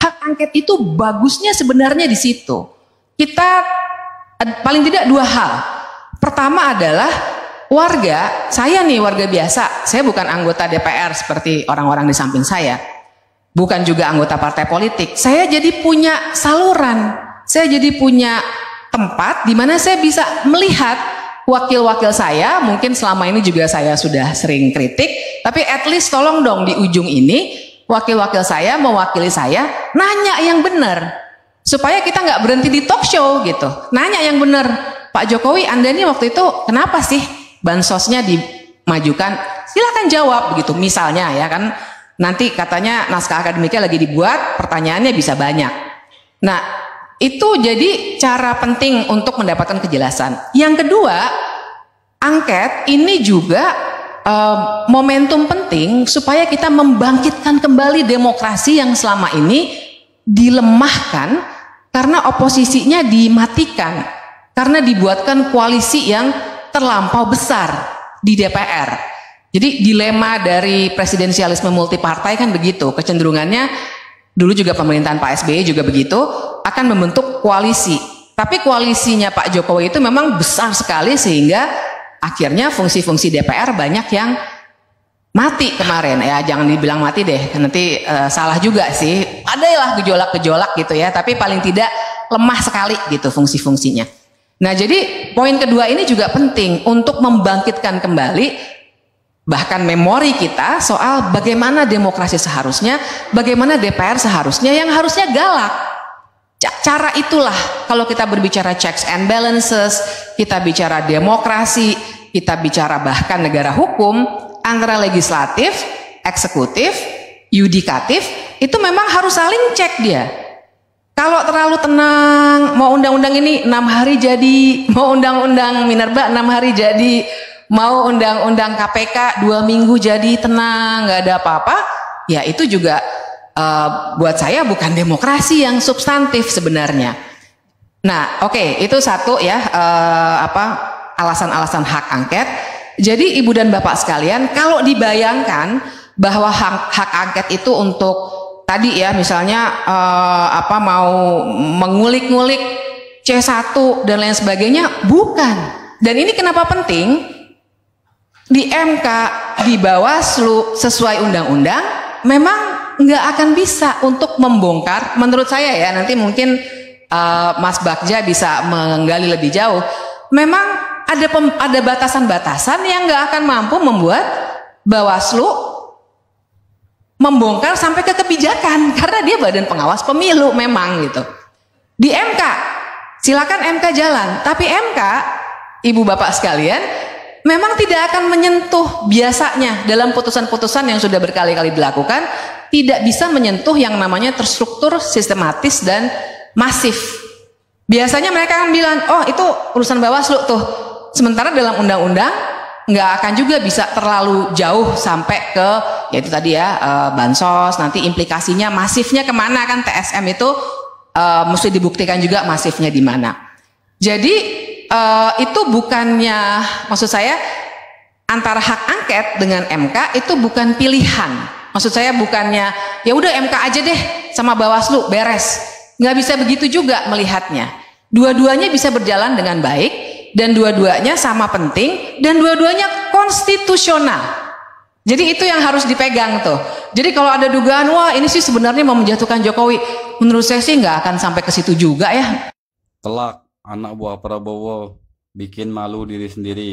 Hak angket itu bagusnya sebenarnya di situ. Kita paling tidak dua hal. Pertama adalah warga, saya nih warga biasa, saya bukan anggota DPR seperti orang-orang di samping saya. Bukan juga anggota partai politik. Saya jadi punya saluran, saya jadi punya tempat di mana saya bisa melihat wakil-wakil saya. Mungkin selama ini juga saya sudah sering kritik, tapi at least tolong dong di ujung ini wakil-wakil saya mewakili saya nanya yang benar, supaya kita nggak berhenti di talk show gitu. Nanya yang benar, Pak Jokowi, Anda nih waktu itu kenapa sih bansosnya dimajukan? Silakan jawab begitu. Misalnya ya kan, nanti katanya naskah akademiknya lagi dibuat, pertanyaannya bisa banyak. Nah, itu jadi cara penting untuk mendapatkan kejelasan. Yang kedua, angket ini juga momentum penting supaya kita membangkitkan kembali demokrasi yang selama ini dilemahkan karena oposisinya dimatikan, karena dibuatkan koalisi yang terlampau besar di DPR. Jadi dilema dari presidensialisme multipartai kan begitu, kecenderungannya dulu juga pemerintahan Pak SBY juga begitu, akan membentuk koalisi. Tapi koalisinya Pak Jokowi itu memang besar sekali sehingga akhirnya fungsi-fungsi DPR banyak yang mati kemarin. Ya jangan dibilang mati deh, nanti salah juga sih. Adalah gejolak-gejolak gitu ya, tapi paling tidak lemah sekali gitu fungsi-fungsinya. Nah jadi poin kedua ini juga penting untuk membangkitkan kembali bahkan memori kita soal bagaimana demokrasi seharusnya, bagaimana DPR seharusnya yang harusnya galak. Cara itulah kalau kita berbicara checks and balances, kita bicara demokrasi, kita bicara bahkan negara hukum, antara legislatif, eksekutif, yudikatif, itu memang harus saling cek dia. Kalau terlalu tenang, mau undang-undang ini 6 hari jadi, mau undang-undang Minerba 6 hari jadi, mau undang-undang KPK 2 minggu jadi, tenang, nggak ada apa-apa, ya itu juga buat saya bukan demokrasi yang substantif sebenarnya. Nah, oke, itu satu ya, alasan-alasan hak angket. Jadi ibu dan bapak sekalian, kalau dibayangkan bahwa hak angket itu untuk tadi ya, misalnya mau mengulik-ngulik C1 dan lain sebagainya, bukan. Dan ini kenapa penting? Di MK, di Bawaslu sesuai undang-undang, memang nggak akan bisa untuk membongkar. Menurut saya ya, nanti mungkin Mas Bagja bisa menggali lebih jauh. Memang ada batasan-batasan yang nggak akan mampu membuat Bawaslu membongkar sampai ke kebijakan, karena dia badan pengawas pemilu memang gitu. Di MK, silakan MK jalan, tapi MK, ibu bapak sekalian, memang tidak akan menyentuh biasanya dalam putusan-putusan yang sudah berkali-kali dilakukan, tidak bisa menyentuh yang namanya terstruktur, sistematis, dan masif. Biasanya mereka akan bilang, oh itu urusan Bawaslu tuh. Sementara dalam undang-undang nggak akan juga bisa terlalu jauh sampai ke, yaitu tadi ya, bansos, nanti implikasinya masifnya kemana kan, TSM itu mesti dibuktikan juga masifnya di mana. Jadi itu bukannya, maksud saya antara hak angket dengan MK itu bukan pilihan. Maksud saya bukannya ya udah MK aja deh sama Bawaslu beres. Nggak bisa begitu juga melihatnya. Dua-duanya bisa berjalan dengan baik dan dua-duanya sama penting dan dua-duanya konstitusional. Jadi itu yang harus dipegang tuh. Jadi kalau ada dugaan wah ini sih sebenarnya mau menjatuhkan Jokowi, menurut saya sih nggak akan sampai ke situ juga ya. Kelak anak buah Prabowo bikin malu diri sendiri.